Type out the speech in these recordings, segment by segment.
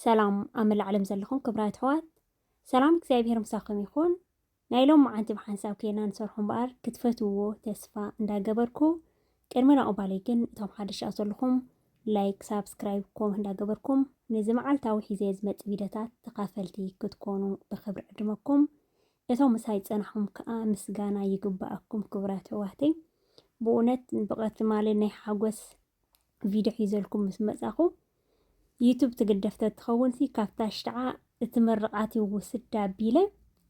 ሰላም ኣብ ዓለም ዘለኹም ክብራት ኣሕዋት ሰላም እግዚአብሔር ምሳኹም ይኹን። ናይ ሎም መዓንቲ ብሓንሳብ ከና ንሰርሖ እምበኣር ክትፈትውዎ ተስፋ እንዳገበርኩ ቅድሚ ናቕባለይ ግን እቶም ሓደሻ ዘለኹም ላይክ ሳብስክራይብ ኮም እንዳገበርኩም ነዚ መዓልታዊ ሒዘ ዝመጽእ ቪድዮታት ተኻፈልቲ ክትኮኑ ብኽብሪ ዕድመኩም እቶም ምሳይ ፀናሕኩም ከዓ ምስጋና ይግባኣኩም ክብራት ኣሕዋተይ። ብእውነት ብቐትሪ ማለት ናይ ሓጎስ ቪድዮ ሒዘልኩም ምስ መጻኹ ዩቱብ ትግደፍተ ትኸውን ሲ ካብታ ሽትዓ እትመርቃት ይውስድ ኣቢለ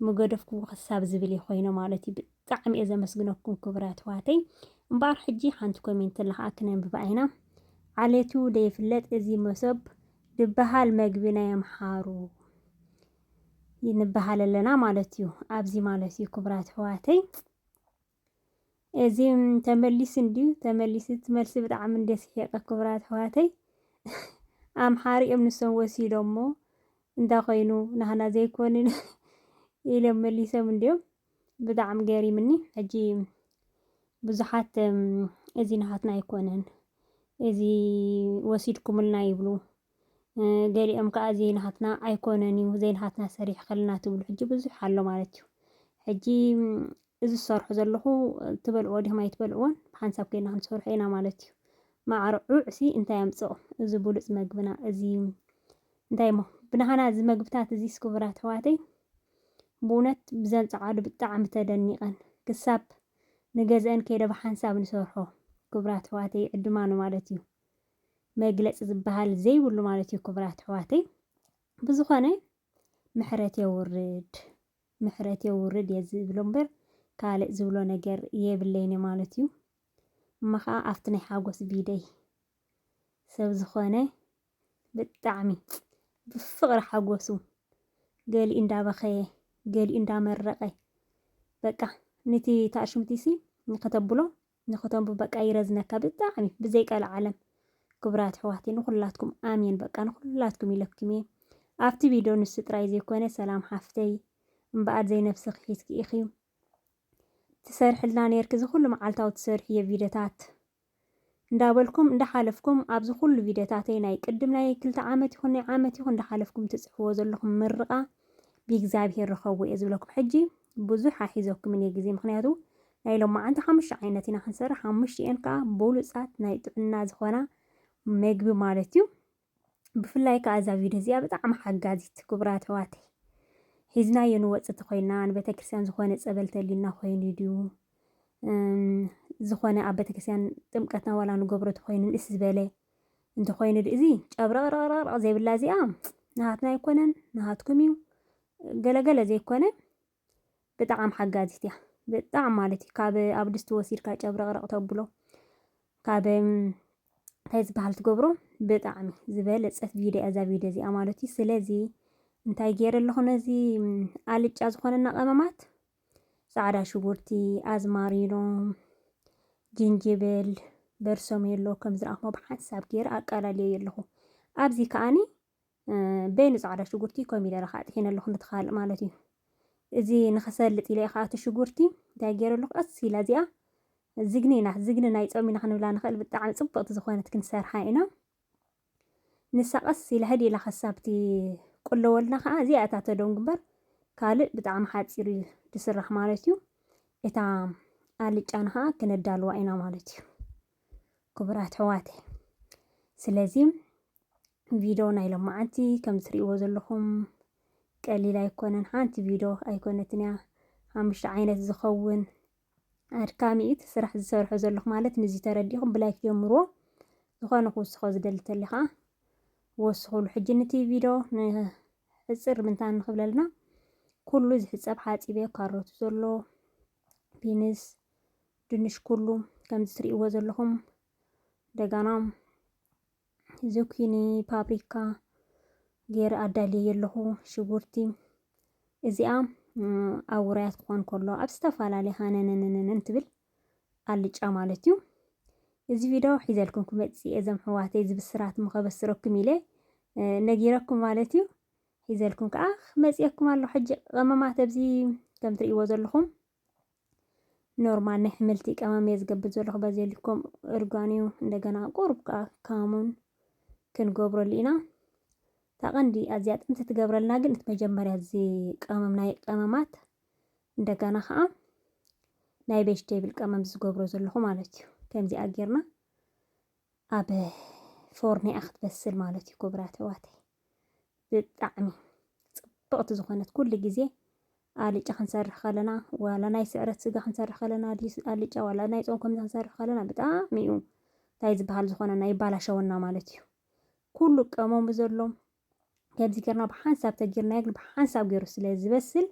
መገደፍኩም ክሳብ ዝብል ይኾይኖ ማለት እዩ። ብጣዕሚ እየ ዘመስግነኩም ክብራት ኣሕዋተይ። እምበኣር ሕጂ ሓንቲ ኮሜንት ለኸዓ ክነንብባ ኢና። ዓሌቱ ደይፍለጥ እዚ መሶብ ድበሃል መግቢ ናይ ኣምሓሩ ይንበሃል ኣለና ማለት እዩ። ኣብዚ ማለት እዩ ክብራት ኣሕዋተይ። እዚ ተመሊስ እንድዩ ተመሊስ ትመልሲ ብጣዕሚ ደስ ይሕቀ ክብራት ኣሕዋተይ። ኣምሓሪ እዮም ንሶም ወሲዶሞ እንዳኾይኑ ናህና ዘይኮንን ኢሎም መሊሶም እንድዮም ብጣዕሚ ገሪምኒ። ሕጂ ብዙሓት እዚ ናሃትና ኣይኮነን እዚ ወሲድኩምልና ይብሉ፣ ገሊኦም ከዓ ዘይናሃትና ኣይኮነን እዩ ዘይናሃትና ሰሪሕ ከልና ትብሉ ሕጂ ብዙሕ ኣሎ ማለት እዩ። ሕጂ እዚ ዝሰርሑ ዘለኹ ትበልዕዎ ዲኹም ኣይትበልዕዎን ብሓንሳብ ከይና ክንሰርሖ ኢና ማለት እዩ። ማዕርዑዕ ሲ እንታይ ኣምፅኦ እዚ ብሉፅ መግብና እዚ እንታይ ሞ ብናህና እዚ መግብታት እዚ ክብራት ኣሕዋተይ ብእውነት ብዘንፀዓዱ ብጣዕሚ ተደኒቐን ክሳብ ንገዝአን ከይደ ብሓንሳብ ንሰርሖ ክብራት ኣሕዋተይ ዕድማኑ ማለት እዩ። መግለፂ ዝበሃል ዘይብሉ ማለት እዩ ክብራት ኣሕዋተይ። ብዝኾነ ምሕረት የውርድ እየ ዝብሎ እምበር ካልእ ዝብሎ ነገር የብለይኒ ማለት እዩ። እማ ከዓ ኣብቲ ናይ ሓጎስ ቪድዮይ ሰብ ዝኾነ ብጣዕሚ ብፍቕሪ ሓጎሱ ገሊኡ እንዳበኸየ ገሊኡ እንዳመረቐ በቃ ነቲ ታኣሽምቲሲ ንኸተንቡ በቃ ይረዝነካ ብጣዕሚ ብዘይቀል ዓለም ክብራት ኣሕዋተይ። ንኹላትኩም ኣሜን በቃ ንኹላትኩም ኢለክም እየ። ኣብቲ ቪድዮ ንሱ ጥራይ ዘይኮነ ሰላም ሓፍተይ እምበኣር ዘይነፍሲ ክሒዝኪ ኢኺ ትሰርሕልና ነርኪ ዝኩሉ መዓልታዊ ትሰርሕዮ ቪድዮታት እንዳበልኩም እንዳሓለፍኩም ኣብዚ ኩሉ ቪድዮታተይ ናይ ቅድም ናይ 2 ዓመት ይኹን ናይ ዓመት ይኹን እንዳሓለፍኩም ትፅሕፍዎ ዘለኹም ምርቓ ብእግዚአብሔር ረኸቡ እየ ዝብለኩም። ሕጂ ብዙሕ ኣሒዘኩም እየ ግዜ ምክንያቱ ናይ ሎም መዓልቲ 5 ዓይነት ኢና ክንሰርሕ 5ን ከዓ ብሉፃት ናይ ጥዕና ዝኾና መግቢ ማለት እዩ። ብፍላይ ከዓ እዛ ቪድዮ እዚኣ ብጣዕሚ ሓጋዚት ክብራት ኣሕዋተይ። ሒዝናዮ ንወፅእ ተኾይና ንቤተክርስትያን ዝኾነ ፀበል ተሊልና ኮይኑ ድዩ ዝኾነ ኣብ ቤተክርስትያን ጥምቀትና ዋላ ንገብሮ ተኾይኑ ንእስ ዝበለ እንተኾይኑ እዚ ጨብረቕረቕረቕ ዘይብላ እዚኣ ናሃትና ኣይኮነን ናሃትኩም እዩ ገለገለ ዘይኮነ ብጣዕሚ ሓጋዚት እያ ብጣዕሚ ማለት እዩ። ካብ ኣብ ድስቲ ወሲድካ ጨብረቕረቕ ተብሎ ካብ እንታይ ዝበሃል ትገብሮ ብጣዕሚ ዝበለፀት ቪድዮ እዛ ቪድዮ እዚኣ ማለት እዩ። ስለዚ እንታይ ገይረ ኣለኹ ነዚ ኣልጫ ዝኾነና ቀመማት ፃዕዳ ሽጉርቲ፣ ኣዝማሪኖ፣ ጅንጅብል፣ በርሰሜሎ ከም ዝረኣኹሞ ብሓንሳብ ገይረ ኣቃላልየ ኣለኹ። ኣብዚ ከዓኒ በይኑ ፃዕዳ ሽጉርቲ ኮሚደረ ከዓ ጥሒነ ኣለኹ ንትኻልእ ማለት እዩ። እዚ ንኸሰልጥ ኢለ ከዓ እቲ ሽጉርቲ እንታይ ገይረ ኣለኹ ቀስ ኢላ እዚኣ ዝግኒ ናይ ፆም ኢና ክንብላ ንኽእል ብጣዕሚ ፅብቕቲ ዝኾነት ክንሰርሓ ኢና። ንሳ ቀስ ኢላ ህድ ኢላ ከሳብቲ ቁለወልና ከዓ እዚኣ እታ ተደንጉ እምበር ካልእ ብጣዕሚ ሓፂር እዩ ትስራሕ ማለት እዩ። እታ ኣልጫና ከዓ ክነዳልዋ ኢና ማለት እዩ ክቡራት ኣሕዋተይ። ስለዚ ቪድዮ ናይ ሎም መዓልቲ ከም ትሪእዎ ዘለኹም ቀሊል ኣይኮነን። ሓንቲ ቪድዮ ኣይኮነትን እያ 5 ዓይነት ዝኸውን ኣድካሚ እዩ እቲ ስራሕ ዝሰርሖ ዘለኹ ማለት ንዚ ተረዲኹም ብላይክ ጀምርዎ። ዝኾነ ክውስኾ ዝደሊ እንተሊ ከዓ ወስኹሉ። ሕጂ ነቲ ቪድዮ ንሕፅር ምንታን ንኽብለልና ኩሉ ዝሕፀብ ሓፂበ ካሮት ዘሎ ቢንስ ድንሽ ኩሉ ከምዚ ትሪእዎ ዘለኹም ደጋና ዙኪኒ ፓፕሪካ ገይረ ኣዳልየ ኣለኹ ሽጉርቲ እዚኣ ኣብ ውራያት ክኾን ከሎ ኣብ ዝተፈላለየ ሃነነነነን ትብል ኣልጫ ማለት እዩ። እዚ ቪድዮ ሒዘልኩም ክመፅእ እዞም ኣሕዋተይ ዝብስራት ምኸበስረኩም ኢለ ነጊረኩም ማለት እዩ። ሒዘልኩም ከዓ መፅአኩም ኣሎ። ሕጂ ቀመማት ኣብዚ ከም ትሪእዎ ዘለኹም ኖርማል ናይ ሕምልቲ ቀመም እየ ዝገብር ዘለኹ ባዜሊኮም እርጓንዮ እንደገና ቁሩብ ከዓ ካሙን ክንገብረሉ ኢና። ታቀንዲ ኣዝያ ጥንቲ ትገብረልና ግን እቲ መጀመርያ እዚ ቀመም ናይ ቀመማት እንደገና ከዓ ናይ ቬጅቴብል ቀመም ዝገብሮ ዘለኹ ማለት እዩ ከምዚ ኣጌርና ኣብ ፎርኒ ክትበስል ማለት እዩ ክቡራት ኣሕዋተይ ብጣዕሚ ጽብቕቲ ዝኾነት ኩሉ ግዜ ኣልጫ ክንሰርሕ ከለና ዋላ ናይ ስዕረት ስጋ ክንሰርሕ ከለና ኣልጫ ዋላ ናይ ጾም ከምዚ ክንሰርሕ ከለና ብጣዕሚ እዩ እንታይ ዝበሃል ዝኾነ ናይ ባላሸወና ማለት እዩ ኩሉ ቀመሙ ዘሎ ከምዚ ጌርና ብሓንሳብ ተጊርናዮ ግን ብሓንሳብ ገይሩ ስለ ዝበስል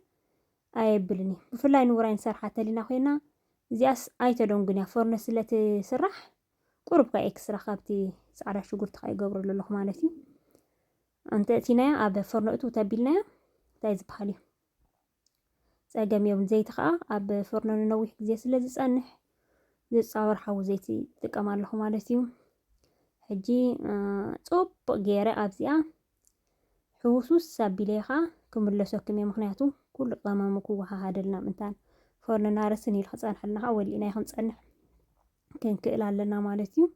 ኣየብልኒ ብፍላይ ንውራይ ንሰርሓ ተሊና ኮይና እዚኣስ ኣይተደንጉን እያ ፎርኖ ስለትስራሕ ቁርብ ካ ኤክስትራ ካብቲ ፃዕዳ ሽጉርቲ ካ ይገብሮ ኣለኹ ማለት እዩ እንተ እቲናያ ኣብ ፎርኖ እቱ ተቢልናያ እንታይ ዝበሃል እዩ ፀገም የብሉ ዘይቲ ከዓ ኣብ ፎርኖ ንነዊሕ ግዜ ስለ ዝፀንሕ ዝፃወር ሓዊ ዘይቲ ጥቀም ኣለኹ ማለት እዩ ሕጂ ፅቡቅ ገይረ ኣብዚኣ ሕውሱስ ኣቢለኻ ክምለሰኩም እየ ምክንያቱ ኩሉ ቀመሙ ክወሃሃደልና ምንታን ፎርኖ ናርስን ኢሉ ክፀንሐልና ከዓ ወሊእና ክንፀንሕ ክንክእል ኣለና ማለት እዩ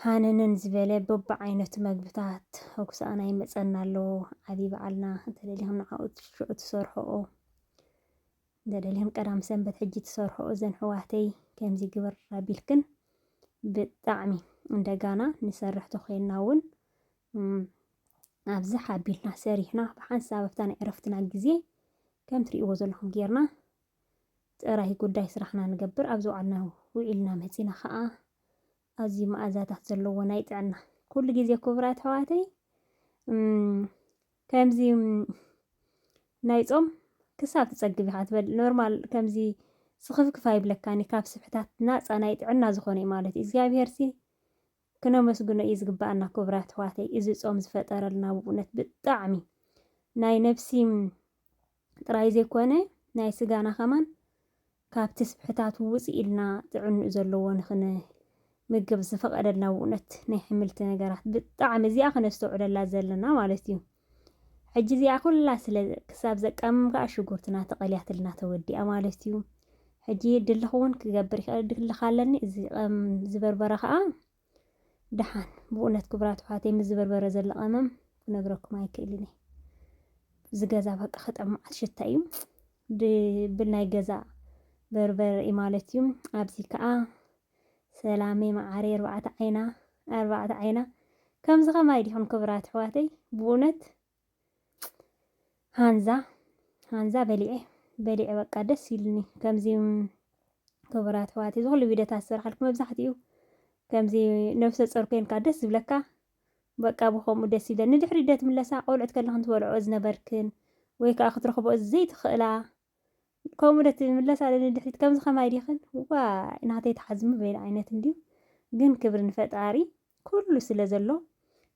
ሃነንን ዝበለ በብዓይነቱ ምግብታት ህጉሳና ይመፀና ኣሎ ዓብይ በዓልና እንተደሊኹም ንዓኡ ሽዑ ትሰርሕኦ እንደደሊኹም ቀዳም ሰንበት ሕጂ ትሰርሕኦ ዘን ሕዋተይ ከምዚ ግበር ኣቢልክን ብጣዕሚ እንደጋና ንሰርሕ ተኮይና እውን ኣብዚ ሓቢልና ሰሪሕና ብሓንሳብ ኣብታ ናይ ዕረፍትና ግዜ ከም ትሪእዎ ዘለኹም ጌርና ጥራይ ጉዳይ ስራሕና ንገብር ኣብዚ ባዕልና ውዒልና መፂና ከዓ ኣዝዩ መኣዛታት ዘለዎ ናይ ጥዕና ኩሉ ግዜ ክቡራት ኣሕዋተይ ከምዚ ናይ ጾም ክሳብ ትፀግብ ኢኻ ትበል ኖርማል ከምዚ ስኽፍክፍ ኣይብለካኒ ካብ ስብሕታት ናፃ ናይ ጥዕና ዝኾነ እዩ ማለት እዩ እግዚኣብሄርሲ ክነመስግኖ እዩ ዝግባአና ክቡራት ኣሕዋተይ እዚ ጾም ዝፈጠረልና ብእውነት ብጣዕሚ ናይ ነፍሲ ጥራይ ዘይኮነ ናይ ስጋና ከማን ካብቲ ስብሕታት ውፅእ ኢልና ጥዕንኡ ዘለዎ ንኽነ ምግብ ዝፈቀደልና ብእውነት ናይ ሕምልቲ ነገራት ብጣዕሚ እዚኣ ክነስተውዕለላ ዘለና ማለት እዩ ሕጂ እዚኣ ኩላ ስለ ክሳብ ዘቃምም ከዓ ሽጉርትና ተቐልያትልና ተወዲኣ ማለት እዩ ሕጂ ድልኽ እውን ክገብር ይኽእል ድልኽ ኣለኒ እዚ ዝበርበረ ከዓ ድሓን ብእውነት ክቡራት ኣሕዋተይ ምስ ዝበርበረ ዘሎ ቀመም ክነግረኩም ኣይክእልን እየ ዝገዛ በቃ ከጠማዓት ሽታ እዩ ብናይ ገዛ በርበረ እዩ ማለት እዩ ኣብዚ ከዓ ሰላሜ ማዓሬ ኣርባዕተ ዓይና ከምዚ ከማይ ዲኹም ክቡራት ኣሕዋተይ ብእውነት ሃንዛ በሊዐ በቃ ደስ ይልኒ ከምዚ ክቡራት ኣሕዋተይ ዝኩሉ ቪድዮታት ዝሰርሓልኩ መብዛሕትኡ ከምዚ ነፍሰ ፀር ኮንካ ደስ ዝብለካ በቃ ብከምኡ ደስ ይብለኒ ንድሕሪ ደ ትምለሳ ቆልዑት ከለኹን ትበልዖ ዝነበርክን ወይ ከዓ ክትረኽቦ ዘይትኽእላ ከምኡ ደ ትምለሳ ንድሕሪት ከምዚ ከማይ ዲኽን ዋይ ናተይ ተሓዝሙ በይል ዓይነት እንድዩ ግን ክብሪ ንፈጣሪ ኩሉ ስለ ዘሎ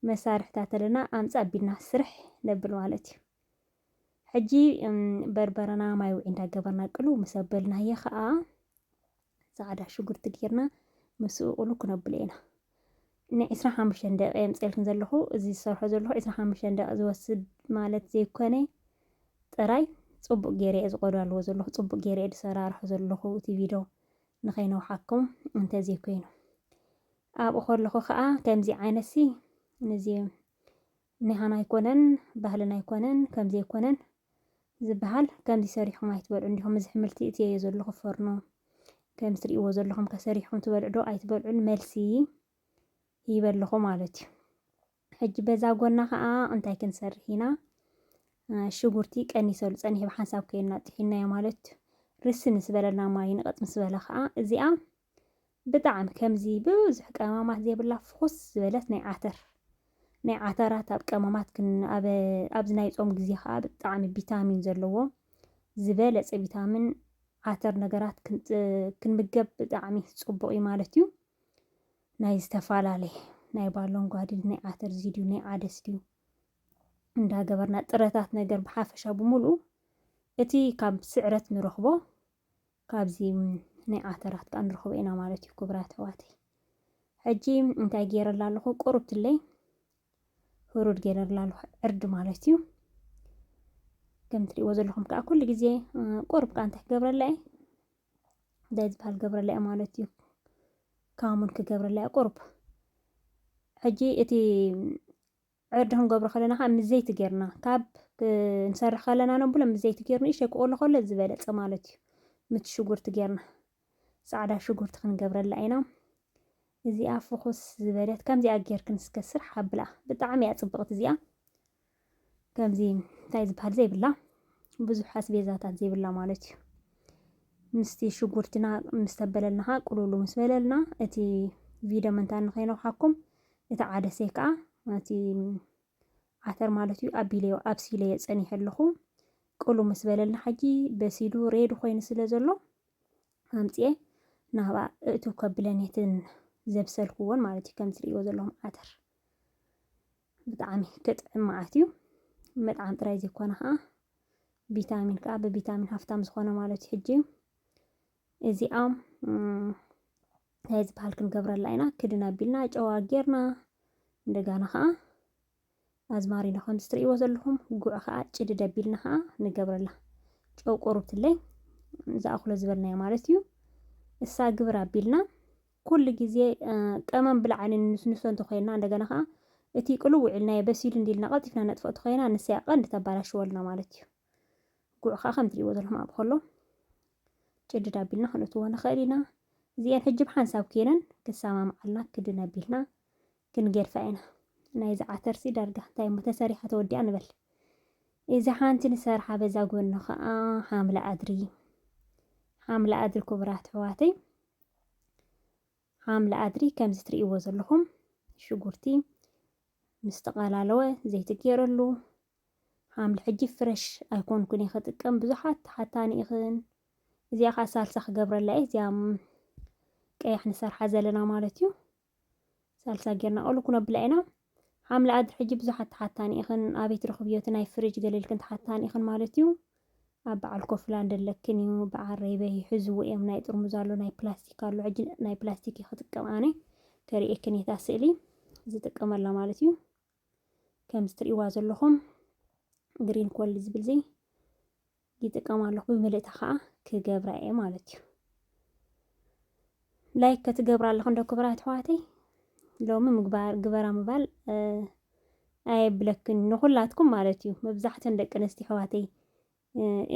መሳርሕታት ኣለና ኣምፃ ኣቢልና ስርሕ ነብል ማለት እዩ ሕጂ በርበረና ማይ ውዒ እንዳገበርና ቅሉ ምስ ኣበልናዮ ከዓ ፃዕዳ ሽጉርቲ ጌርና ምስኡ ቅሉ ክነብሎ ኢና ናይ 25 ደቂቃ የምፅአልክን ዘለኹ እዚ ዝሰርሖ ዘለኹ 25 ደቂቃ ዝወስድ ማለት ዘይኮነ ጥራይ ፅቡቅ ገይረ እየ ዝቆዶ ኣለዎ ዘለኹ ፅቡቅ ገይረ እየ ዝሰራርሖ ዘለኹ እቲ ቪድዮ ንኸይነውሓኩም እንተዘይኮይኑ ኣብኡ ከለኹ ከዓ ከምዚ ዓይነት ሲ ነዚ ንሃና ኣይኮነን ባህልና ኣይኮነን ከምዚ ኣይኮነን ዝበሃል ከምዚ ሰሪሕኩም ኣይትበልዑ እንዲኹም እዚ ሕምልቲ እትየ ዘለኹ ፎርኖ ከምዚ ትሪእዎ ዘለኹም ከሰሪሕኩም ትበልዑ ዶ ኣይትበልዑን መልሲ ይበለኹ ማለት እዩ ሕጂ በዛ ጎና ከዓ እንታይ ክንሰርሕ ኢና ሽጉርቲ ቀኒሰሉ ፀኒሑ ብሓንሳብ ከይና ጥሒናዮ ማለት ርሲ ምስ በለና ማይ ንቐጥ ምስ በለ ከዓ እዚኣ ብጣዕሚ ከምዚ ብዙሕ ቀማማት ዘይብላ ፍኹስ ዝበለት ናይ ዓተራት ኣብ ቀማማት ኣብዚ ናይ ጾም ግዜ ከዓ ብጣዕሚ ቪታሚን ዘለዎ ዝበለፀ ቪታሚን ዓተር ነገራት ክንምገብ ብጣዕሚ ፅቡቅ እዩ ማለት እዩ ናይ ዝተፈላለየ ናይ ባሎን ጓዲድ ናይ ዓተር ድዩ ናይ ዓደስ ድዩ እንዳገበርና ጥረታት ነገር ብሓፈሻ ብምሉኡ እቲ ካብ ስዕረት ንረኽቦ ካብዚ ናይ ዓተራት ከዓ ንረኽቦ ኢና ማለት እዩ ክቡራት ኣሕዋተይ ሕጂ እንታይ ገይረላ ኣለኹ ቁርብትለይ ህሩድ ገይረላ ኣለኹ ዕርዲ ማለት እዩ ከም ትሪእዎ ዘለኹም ከዓ ኩሉ ግዜ ቁርብ ከዓ እንታይ ክገብረላ እየ እንታይ ዝበሃል ገብረላ እየ ማለት እዩ ካሙን ክገብረላ እየ ቁርብ ሕጂ እቲ ዕርዲ ክንገብሮ ከለና ከዓ ምስ ዘይቲ ጌርና ካብ ንሰርሕ ከለና ነብሎ ምስ ዘይቲ ጌርና እሺ ክቆሎ ከሎ ዝበለፀ ማለት እዩ ምት ሽጉርቲ ጌርና ጻዕዳ ሽጉርቲ ክንገብረላ ኢና እዚኣ ፍኹስ ዝበለት ከምዚኣ ጌርክን ስከስር ሓብላ ብጣዕሚ እያ ጽብቕቲ እዚኣ ከምዚ እንታይ ዝበሃል ዘይብላ ብዙሕ ኣስቤዛታት ዘይብላ ማለት እዩ ምስቲ ሽጉርትና ምስ ተበለልናኻ ቁሉሉ ምስ በለልና እቲ ቪድዮ መንታ ንኸይነውሓኩም እቲ ዓደሰይ ከዓ እቲ ዓተር ማለት እዩ ኣብሲለ የጸኒሐ ኣለኹ ቁሉ ምስ በለልና ሕጂ በሲሉ ሬዲ ኮይኑ ስለ ዘሎ ኣምጽኤ ናባ እቱ ከብለኔትን ዘብሰልኩዎን ማለት እዩ ከም ትሪእዎ ዘለኹም ዓተር ብጣዕሚ ክጥዕም መዓት እዩ መጥዓም ጥራይ ዘይኮነ ከዓ ቪታሚን ከዓ ብቪታሚን ሃፍታም ዝኾነ ማለት እዩ ሕጂ እዚኣ እንታይ ዝበሃል ክንገብረላ ኢና ክድና ኣቢልና ጨዋ ጌርና እንደገና ከዓ ኣዝማሪኖ ከም ትሪእዎ ዘለኹም ጉዕ ከዓ ጭድድ ኣቢልና ከዓ ንገብረላ ጨው ቆርብትለይ ዝኣኽሎ ዝበልናዮ ማለት እዩ እሳ ግብር ኣቢልና ኩሉ ግዜ ቀመም ብላዕሊ ንስንሶ እንተኮይና እንደገና ከዓ እቲ ቅልው ኢልናዮ በሲሉ እንዲልና ቀልጢፍና ነጥፍኦ ተኮይና ንስያ ቀንዲ ተባላሽወልና ማለት እዩ ጉዕ ከዓ ከም ትሪእዎ ዘለኹም ኣብ ከሎ ጭድድ ኣቢልና ክንእትዎ ንኽእል ኢና እዚአን ሕጂ ብሓንሳብ ከይነን ክሰማምዓልና ክድን ኣቢልና ክንጌድፋ ኢና ናይዚ ዓተርሲ ዳርጋ እንታይ እሞ ተሰሪሓ ተወዲኣ ንበል እዚ ሓንቲ ንሰርሓ በዛ ጎኒ ከዓ ሓምላ ኣድሪ ክቡራት ኣሕዋተይ ሓምላ ኣድሪ ከምዚ ትሪእዎ ዘለኹም ሽጉርቲ ምስ ተቐላለወ ዘይቲ ገይረሉ ሓምሊ ሕጂ ፍረሽ ኣይኮንኩን እየ ክጥቀም ብዙሓት ሓታኒ ኢኽን እዚኣ ከዓ ሳልሳ ክገብረላ እየ እዚኣ ቀያሕ ንሰርሓ ዘለና ማለት እዩ ሳልሳ ጌርና ቆሉ ኩነብላ ኢና ሓምላ ኣድሪ ሕጂ ብዙሓት ተሓታኒ ኢኽን ኣበይ ትረኽብዮት ናይ ፍሪጅ ገለልክን ተሓታኒ ኢኽን ማለት እዩ ኣብ በዓል ኮፍላ እንደለክን እዩ ብዓረበይ ሕዝቡ እዮም ናይ ጥርሙዝ ኣሎ ናይ ፕላስቲክ ኣሎ ሕጂ ናይ ፕላስቲክ ክጥቀም ኣነ ከሪኤክን እታ ስእሊ ዝጥቀመላ ማለት እዩ ከምዚ ትሪእዋ ዘለኹም ግሪን ኮል ዝብል ዘይ ይጥቀም ኣለኹ ብምልእታ ከዓ ክገብራ እየ ማለት እዩ ላይክ ክትገብራ ኣለኹ እንደ ክቡራት ኣሕዋተይ ሎሚ ግበራ ምባል ኣየብለክን ንኹላትኩም ማለት እዩ መብዛሕትአን ደቂ ኣንስትዮ ኣሕዋተይ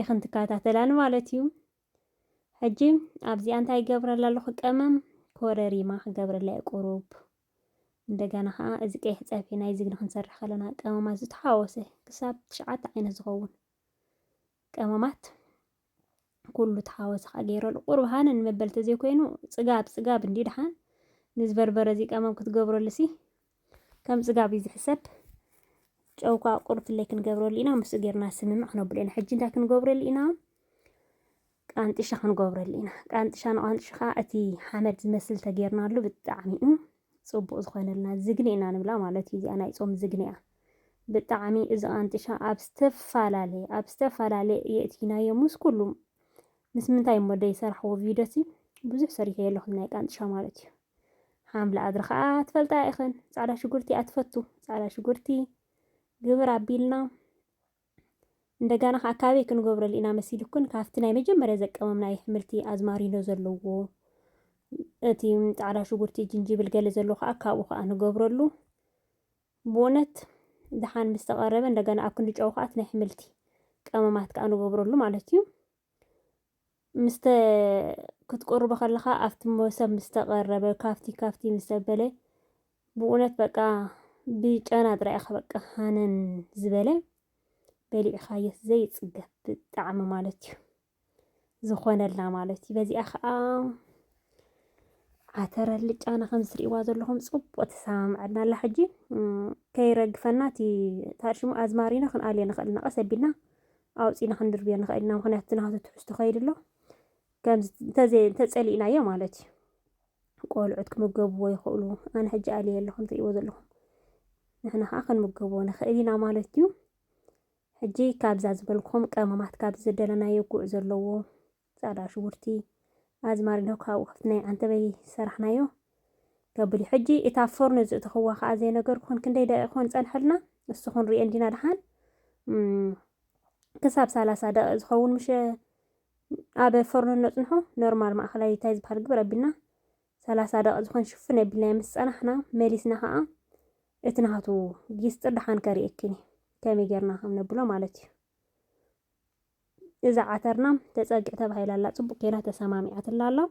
ኢኽን ትከታተላኒ ማለት እዩ ሕጂ ኣብዚኣ እንታይ ይገብረላ ኣለኹ ቀመም ኮረሪማ ክገብረላ እየ ቁሩብ እንደገና ከዓ እዚ ቀይሕ ፀብሒ ናይ ዝግኒ ክንሰርሕ ከለና ቀመማት ዝተሓወሰ ክሳብ 9 ዓይነት ዝኸውን ቀመማት ኩሉ ተሓወሰ ከዓ ገይረሉ ቁሩብ ሃነ ንመበልተ ዘይኮይኑ ፅጋብ እንዲ ድሓን ንዝበርበረ እዚ ቀመም ክትገብረሉ ሲ ከም ፅጋብ እዩ ዝሕሰብ ጨውካ ቁርብትለይ ክንገብረሉ ኢና ምስ ጌርና ስምምዕ ክነብሉ ኢና ሕጂ እንታይ ክንገብረሉ ኢና ቃንጢሻ ክንገብረሉ ኢና ቃንጢሻ ንቃንጢሻ ከዓ እቲ ሓመድ ዝመስል ተጌርናሉ ብጣዕሚ እዩ ጽቡቕ ዝኾነልና ዝግኒ ኢና ንብላ ማለት እዩ እዚኣ ናይ ጾም ዝግኒ እያ ብጣዕሚ እዚ ቃንጢሻ ኣብ ዝተፈላለየ የእቲናዮ ምስ ኩሉ ምስ ምንታይ ሞ ደይሰርሕዎ ቪድዮሲ ብዙሕ ሰሪሐ ኣለኹ ናይ ቃንጢሻ ማለት እዩ ሓምላ ኣድሪ ከዓ ትፈልጣ ኢኽን ጻዕዳ ሽጉርቲ ኣትፈቱ ጻዕዳ ሽጉርቲ ግብር ኣቢልና እንደገና ከዓ ካበይ ክንገብረሉ ኢና መሲልኩን ካብቲ ናይ መጀመርያ ዘቀመምና ኣሕምልቲ ኣዝማሪኖ ዘለዎ እቲ ጻዕዳ ሽጉርቲ ጅንጅብል ገለ ዘለዎ ከዓ ካብኡ ከዓ ንገብረሉ ብእውነት ድሓን ምስ ተቐረበ እንደገና ኣብ ክንዲ ጨው ከዓ እቲ ናይ ኣሕምልቲ ቀመማት ከዓ ንገብረሉ ማለት እዩ ምስተ ክትቆርቦ ከለኻ ኣብቲ መሰብ ምስ ተቐረበ ካፍቲ ምስ ተበለ ብእውነት በቃ ብጨና ጥራይ ኢኻ በቃ ሃነን ዝበለ በሊዕኻዮ ዘይፅገብ ብጣዕሚ ማለት እዩ ዝኾነልና ማለት እዩ በዚኣ ከዓ ዓተር ኣልጫና ከም ዝትሪእዋ ዘለኹም ጽቡቕ ተሰማምዐና ኣላ ሕጂ ከይረግፈና እቲ ታሽሙ ኣዝማሪና ክንኣልዮ ንኽእል ኢና ቀስ ኣቢልና ኣውፂና ክንድርብዮ ንኽእል ኢና ምክንያቱ ናቱ ትሕዝቶ ከይድ ኣሎ ከምዚ እንተፀሊእናዮ ማለት እዩ ቆልዑት ክምገብዎ ይኽእሉ ኣነ ሕጂ ኣልየ ኣለኹም ትሪእዎ ዘለኹም ንሕና ከዓ ክንምገብዎ ንኽእል ኢና ማለት እዩ ሕጂ ካብዛ ዝበልኩኹም ቀመማት ካብዚ ዘደለናዮ ጉዕ ዘለዎ ጻዕዳ ሽጉርቲ ኣዝማሪኖ ካብኡ ካብቲ ናይ ዓንተበይ ሰራሕናዮ ከብል ሕጂ እታ ፎርኖ ዝእትኽዋ ከዓ ዘይነገርኩን ክንደይ ደቂቕ ኮን ፀንሐልና ንስኹን ሪኦ እንዲና ድሓን ክሳብ 30 ደቂቕ ዝኸውን ምሽ ኣብ ፎርኖ ነፅንሖ ኖርማል ማእኸላይ እንታይ ዝበሃል ግብር ኣቢልና 30 ደቂቕ ዝኾን ሽፍን ኣቢልና ምስ ፀናሕና መሊስና ከዓ اتنهاتو جيستر دحان كاريكني كمي جرنا هم نبلو مالتي إذا عترنا تسأجع تبهاي لا صبو كينا تسامامي عتلالا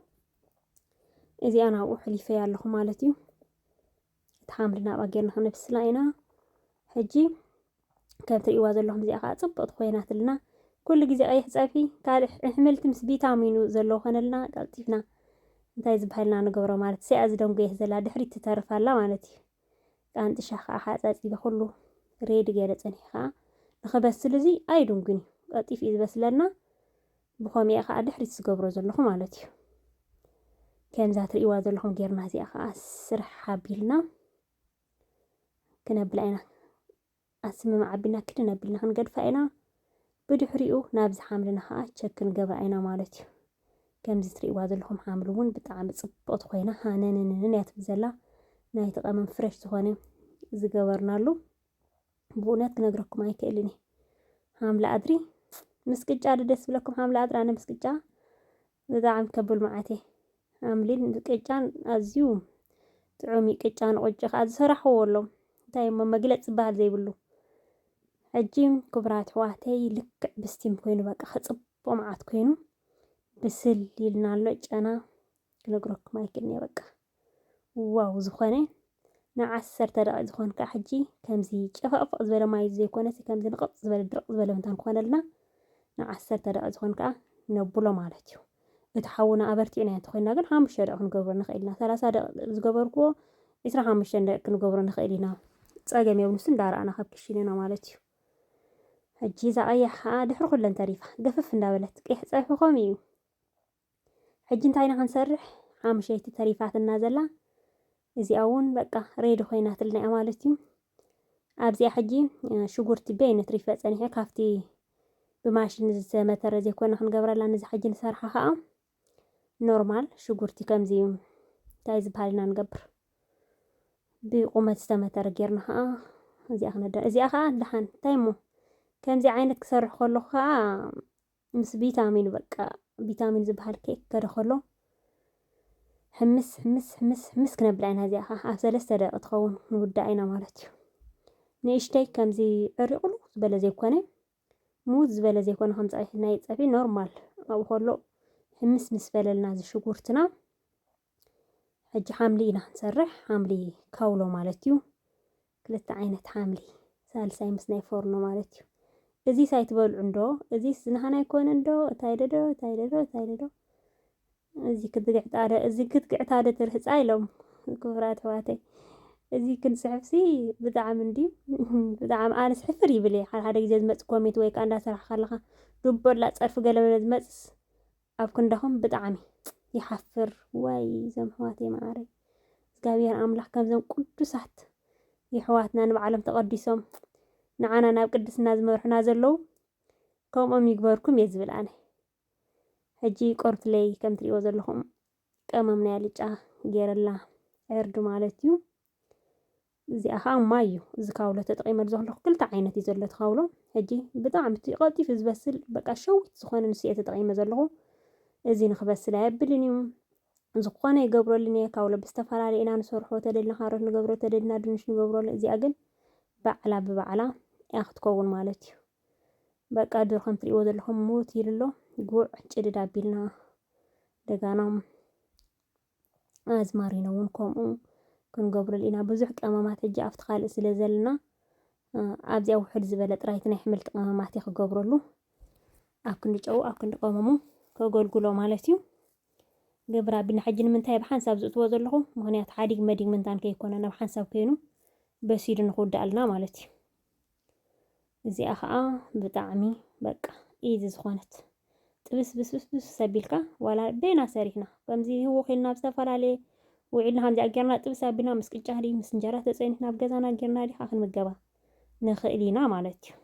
إذا أنا أوحلي فيها لهم مالتي تحاملنا باجرنا هم نفس لاينا حجي كانت يوازن لهم زي أخا صبو أدخوينات لنا كل جزء أي حسافي قال حملت مس فيتامينو زلو خنلنا قلتيفنا انتي زبهلنا نقبرو مالتي سيأز دون جيه زلا دحري تتعرف على مالتي كانت شاخة حاساتي بخلو ريد جالت أنيخا نخبس لزي أي دونجني قلتيف إذا بس لنا بخومي أخا دحري تسقبرو زلو مالتي كان ذات يوازن لهم غيرنا زي أخا أسرح حابيلنا كنا بلاينا أسمى معبينا كده نبيلنا هنقد فاينا بدحريو نابز حاملنا ها تشكن قبعينا مالتي كم زي يوازن لهم حاملون بتعمل صبط خوينا هانن يتبزلا ناي تقامن فريش تخوني زقبرنا له بونات نقرأكم أي كإلني حاملة أدري مسكجة دس بلكم حاملة أدري أنا مسكجة بدعم كبل معتي عاملين مسكجان أزيوم تعومي كجان وجه هذا صراحة والله دايما ما قلت بهال زي بلو حجيم كبرات حواتي لك بستيم كوينو بقى خصب ومعات كوينو بسل يلنا لوج أنا نقرأكم أي كإلني بقى واو زخاني نعسر ترى زخون كحجي كم زي شفاف أزبل ما يزي كونسي كم زي نقط زبل درق زبل متان كون لنا نعسر ترى زخون كا نبلو مالتيو اتحونا أبرتينا تخوينا قال هام الشارع نقبر نخيلنا ثلاثة زقبركو إسرا هام الشارع نقبر نخيلنا تساقم يونسن دار أنا خب كشيلنا مالتيو حجي زا أي حاد حرق لن تعريفه قفف ندابلت كيح صايفو خوميو حجي انتاينا هنسرح هام شيتي تعريفات النازلة إذا أون بقى ريد خوينات لنا مالتي أبزي حجي شجرتي بين تريفات أنا هيك هفتي بماشي نز متر زي كنا هنقبر لنا نز حجي نسرحها نورمال شجرتي كم زي تايز بحالنا نقبر بقومة استمتر جرنها زي أخنا دا زي أخا دحن تايمو كم زي عينك سرح خلوها مس فيتامين بقى فيتامين زبحال كيك كده خلو حمس كنا بلعين هذه أفسلسة دا أتخون نودعينا مالتيو نيشتاي كم زي أرقلو زبالة زي كونه موز زبالة زي كونه خمس أيح نايت أفي نورمال أو خلو حمس مسفلة لنا زي شكورتنا حج حاملينا نسرح حاملي كاولو مالتيو كلت عينة حاملي سالساي مسناي فورنو مالتيو إزي سايت بول عندو إزي سنهانا يكون عندو تايددو إزي كنت قعت هذا ترهز أيلوم كفرات حواتي إزي كنت سحفسي بدعم عندي بدعم أنا سحفري بلي حال هذا جزء مس كوميت ويك أنا سرح خلها دبر لا تعرف قلم مس أبكن دهم بدعمي يحفر واي زم حواتي معاري قابير أملح كم زم قدسات يحواتنا نبعلم تقدسهم نعانا ناب قدسنا زمرحنا زلو كوم أم يكبركم يزبل أنا هجي قرت لي كم تريوز لهم كممنا يلجأ غير الله عرض مالتيو زي أخام مايو زي كاولة تقيمة زهلو كل تعينة زلو تخاولو هجي بدعم تقاتي في زبسل بقى شوت زخوان نسيئة تقيمة زلو زي نخبس لها بلنيوم زخوانة يقبرو لنيا كاولة بستفار علي إنا نسورحو تدلنا خارج نقبرو تدلنا دنش نقبرو زي أقل بعلا ببعلا ياخد كون مالتيو بقى دور خم تريوز لهم موت يلو قوع جدد عبيلنا دقانام أزمارينا ونكم كنقبر لنا بزح أمامات الجا أفتخال سلزلنا أبزي أو حد زبالة رايتنا حملت أمامات يخقبر له أكن نجأو أكن نقاممو كقول مالتيو قبر بنا حجن من تايب حنساب زوت وزر له مغنيات حادق مدق من تان كيكون أنا بحنساب كينو بسير نخود دقلنا مالتي زي أخا بطعمي بقى إيزي زخونت بس سبيلك ولا بينا سريحنا فمزي هو خلنا بسفر عليه وعدنا هنزي أجرنا تبسا بنا مسك الجهري مسنجرات تسعيننا بقزانا أجرنا لي خاخن مقبا نخيلينا مالتي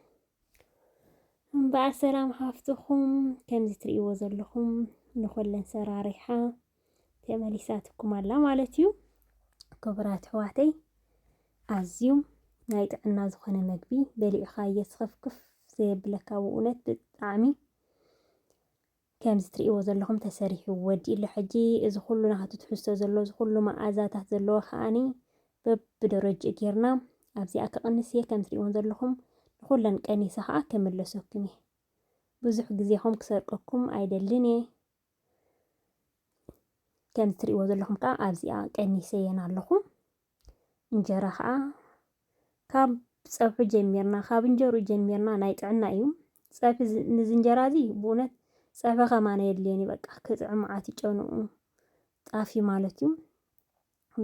بقى السلام حافتكم كم زي تريقوا وزلكم نخلن سراريحة تماليساتكم الله مالتيو كبرات حواتي عزيوم نايت عنا زخنا مقبي بلي خايس خفكف زي بلكا وقونت بتعمي كم زتري وزلهم تسريح ودي اللي حجي إذا كلنا هتتحسوا زلوا كل ما أزات زلوا خاني بدرج جيرنا ኣብዚኣ ከቐንስየ ከም ትሪእዎን ዘለኹም ንኹለን ቀኒሰ ከዓ ከመለሰኩም እየ ብዙሕ ግዜኹም ክሰርቀኩም ኣይደልን እየ ከም ትሪእዎ ዘለኹም ከዓ ኣብዚኣ ቀኒሰየን ኣለኹ እንጀራ ከዓ ካብ ፀብሑ ጀሚርና ካብ እንጀሩ ጀሚርና ናይ ጥዕና እዩ ፀብሒ ንዝንጀራ እዚ ብእውነት ፀብሒ ከማነ የድልየኒ በቃ ክጥዕም መዓት ይጨንኡ ጣፊ ማለት እዩ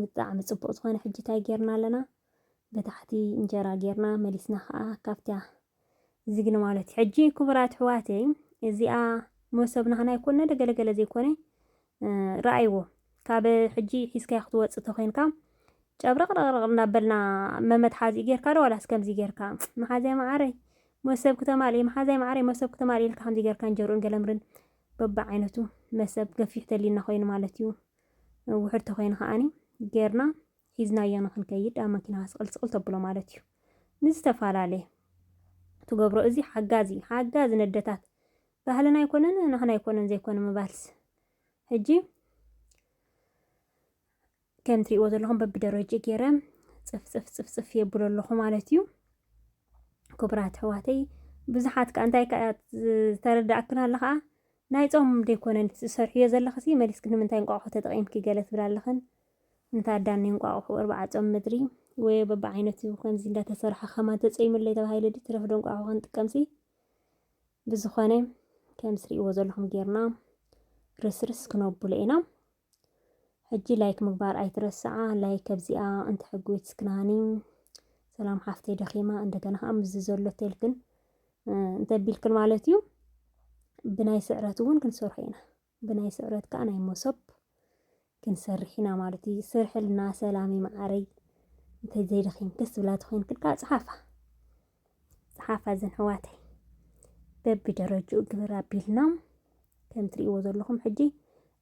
ብጣዕሚ ፅቡቅ ዝኾነ ሕጂ እንታይ ጌርና ኣለና በታሕቲ እንጀራ ጌርና መሊስና ከዓ ካብታ ዝግኒ ማለት እዩ ሕጂ ክቡራት ኣሕዋተይ እዚኣ መሶብና ኸና ይኮነ ደገለገለ ዘይኮነ ረኣይዎ ካብ ሕጂ ሒዝካዮ ክትወፅእ ተኮይንካ ጨብረቅረቅረቅ እናበልና መመትሓዚ ጌርካ ዶ ዋላስ ከምዚ ጌርካ መሓዘይ ማዕረይ መሰብ ከተማልየ መሓዘይ ማዕረይ መሰብ ከተማልየ ኢልካ ከምዚ ጌርካ እንጀሩን ገለምርን በባ ዓይነቱ መሰብ ገፊሕ ተሊና ኮይኑ ማለት እዩ ውሕድ ተኮይኑ ከዓኒ ጌርና ሒዝናዮ ንክንከይድ ኣብ መኪና ስቅልስቅል ተብሎ ማለት እዩ ንዝተፈላለየ ትገብሮ እዚ ሓጋዚ ነደታት ባህልና ኣይኮነን ንሕና ኣይኮነን ዘይኮነ ምባልስ ሕጂ ከም ትሪእዎ ዘለኹም በብደረጃ ገይረ ፅፍፅፍ የብሎ ኣለኹ ማለት እዩ ክቡራት ኣሕዋተይ ብዙሓት ከዓ እንታይ ተረዳእክን ኣለ ከዓ ናይ ፆም ደይኮነን ዝሰርሕዮ ዘለኽሲ መሊስክ ንምንታይ እንቋቑሖ ተጠቒምኪ ገለ ትብል ኣለኽን እንታይ ኣዳኒ እንቋቑሖ 4 ፆም ምድሪ ወይ በብዓይነቱ ከምዚ እንዳተሰርሐ ከማ ተፀይሙለይ ተባሂለ ዲ ትረፍዶ እንቋቑሖ ክንጥቀምሲ ብዝኾነ ከም ትሪእዎ ዘለኹም ጌርና ርስርስ ክነብሎ ኢና ሕጂ ላይክ ምግባር ኣይትረስዓ ላይክ ከብዚኣ እንትሕጉት ስክናኒ ሰላም ሓፍተይ ደኺማ እንደገና ከዓ ምዝ ዘሎ ተልክን እንተቢልክን ማለት እዩ ብናይ ስዕረት እውን ክንሰርሖ ኢና ብናይ ስዕረት ከዓ ናይ መሶብ ክንሰርሕ ኢና ማለት እዩ ስርሕልና ሰላም ማዕረይ እንታይ ዘይደኺም ደስ ብላ ትኮይንክን ከዓ ፀሓፋ ዘን ኣሕዋተይ በብደረጅኡ ግብር ኣቢልና ከም ትሪእዎ ዘለኹም ሕጂ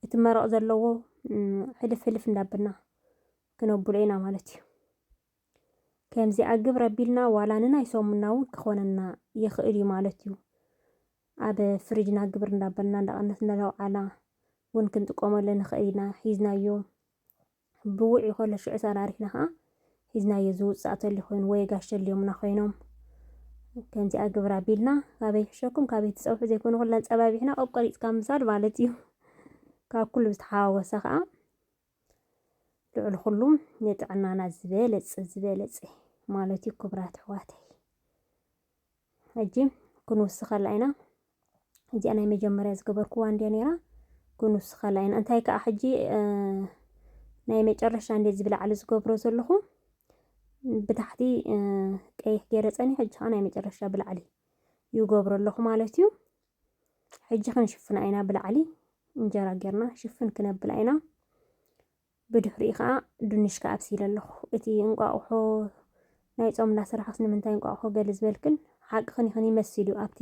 እቲ መረቕ ዘለዎ ሕልፍ እንዳበልና ክነብሎ ኢና ማለት እዩ ከምዚ ኣግብር ኣቢልና ዋላ ንናይ ሰሙና እውን ክኾነና ይኽእል እዩ ማለት እዩ ኣብ ፍሪጅና ግብር እንዳበልና እንዳቐነስ እንዳለውዓላ እውን ክንጥቀመሉ ንኽእል ኢና ሒዝናዮ ብውዕ ይኮለ ሽዑ ሰራሪሕና ከዓ ሒዝናዮ ዝውፃእ ተሉ ኮይኑ ወይ ጋሸልዮምና ኮይኖም ከምዚኣ ግብር ኣቢልና ካበይ ሕሸኩም ካበይ ትፀውሑ ዘይኮኑ ኩለን ፀባቢሕና ቆሪፅካ ምሳድ ማለት እዩ ካብ ኩሉ ዝተሓዋወሰ ከዓ ልዕሊ ኩሉ ንጥዕናና ዝበለፀ ማለት እዩ ክቡራት ኣሕዋተይ ሕጂ ክንውስኸላ ኢና እዚኣ ናይ መጀመርያ ዝገበርክዋ እንድያ ነይራ ክንውስኸላ ኢና እንታይ ከዓ ሕጂ ናይ መጨረሻ እንዴት ዝብላዕሊ ዝገብሮ ዘለኹ ብታሕቲ ቀይሕ ገይረ ፀኒ ሕጂ ከዓ ናይ መጨረሻ ብላዕሊ ይገብሮ ኣለኹ ማለት እዩ ሕጂ ክንሽፍና ኢና ብላዕሊ እንጀራ ጌርና ሽፍን ክነብላ ኢና ብድሕሪኡ ከዓ ድንሽ ከዓ ኣብሲለ ኣለኹ እቲ እንቋቑሖ ናይ ፆም እንዳሰራሕክስ ንምንታይ እንቋቑሖ ገለ ዝበልክን ሓቂ ኸን ይመስል እዩ ኣብቲ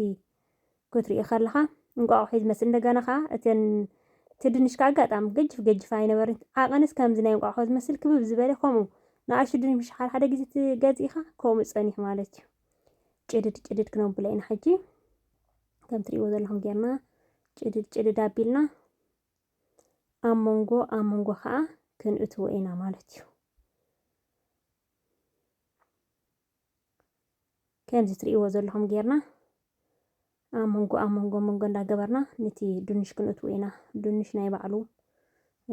ክትሪኢ ከለኻ እንቋቑሖ ዝመስል እንደገና ከዓ እቲ ድንሽ ከዓ ኣጋጣሚ ገጅፍ ኣይነበርን ዓቐንስ ከምዚ ናይ እንቋቑሖ ዝመስል ክብብ ዝበለ ከምኡ ንኣሽቱ ድንሽ ሓደ ግዜ ትገዚእኻ ከምኡ ፀኒሕ ማለት እዩ ጭድድ ክነብሎ ኢና ሕጂ ከም ትሪእዎ ዘለኹም ጌርና ጭድድ ኣቢልና ኣብ መንጎ ከዓ ክንእትዎ ኢና ማለት እዩ ከምዚ ትሪእዎ ዘለኹም ጌርና ኣብ መንጎ እንዳገበርና ነቲ ድንሽ ክንእትዎ ኢና ድንሽ ናይ ባዕሉ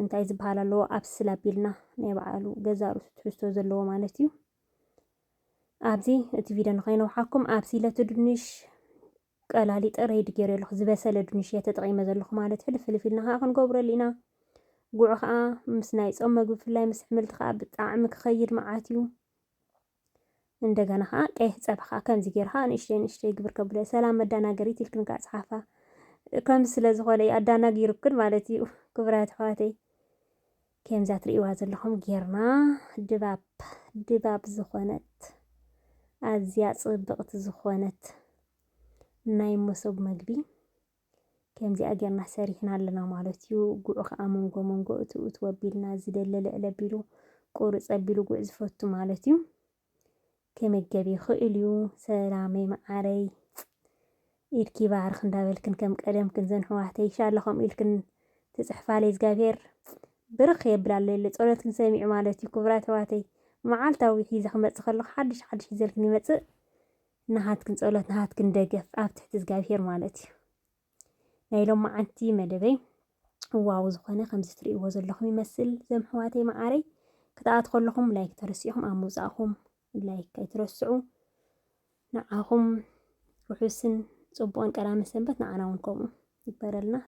እንታይ ዝበሃል ኣለዎ ኣብስል ኣቢልና ናይ ባዕሉ ገዛ ርእሱ ትሕዝቶ ዘለዎ ማለት እዩ ኣብዚ እቲ ቪድዮ ንኸይነውሓኩም ኣብሲለ እቲ ድንሽ ቀላሊጠ ረይድ ገይረ ኣለኹ ዝበሰለ ድንሽ እየ ተጠቒመ ዘለኹ ማለት ሕልፍ ኢልና ከዓ ክንገብረሉ ኢና ጉዕ ከዓ ምስ ናይ ፆም ምግቢ ብፍላይ ምስ ሕምልቲ ከዓ ብጣዕሚ ክኸይድ መዓት እዩ እንደገና ከዓ ቀይሕ ፀብሒ ከዓ ከምዚ ጌርካ ንእሽተይ ግብር ከብለ ሰላም መዳናገሪት ኢልክን ከዓ ፀሓፋ ከምዚ ስለ ዝኾነ ኣዳናጊሩክን ማለት እዩ ክቡራት ኣሕዋተይ ከምዛ ትሪእዋ ዘለኹም ጌርና ድባብ ዝኾነት ኣዝያ ፅብቕቲ ዝኾነት ናይ መሶብ መግቢ ከምዚኣ ጌርና ሰሪሕና ኣለና ማለት እዩ ጉዕ ከዓ መንጎ እቲ ወቢልና ዝደለ ልዕል ኣቢሉ ቁርፅ ኣቢሉ ጉዕ ዝፈቱ ማለት እዩ ከመገብ ይኽእል እዩ ሰላመይ ማዕረይ ኢድኪ ባርኽ እንዳበልክን ከም ቀደምክን ዘን ኣሕዋተይ ኢንሻአላ ከምኡ ኢልክን ትፅሕፋለይ እግዚኣብሔር ብርኽ የብላለለ ፀሎትክን ሰሚዑ ማለት እዩ ክቡራት ኣሕዋተይ መዓልታዊ ሒዘ ክመፅእ ከለኹ ሓድሽ ሒዘልክን ይመፅእ ናሃትክን ጸሎት ናሃትክን ደገፍ ኣብ ትሕቲ እግዚኣብሔር ማለት እዩ ናይ ሎማዓንቲ መደበይ ዋው ዝኾነ ከምዚ ትርእይዎ ዘለኹም ይመስል ዘምሕዋተይ ማዓረይ ክትኣት ከለኹም ላይክ ተረሲኹም ኣብ ምውፃእኹም ላይክ ከይትረስዑ ንዓኹም ውሑስን ጽቡቕን ቀዳምን ሰንበት ንዓና እውን ከምኡ ይበረልና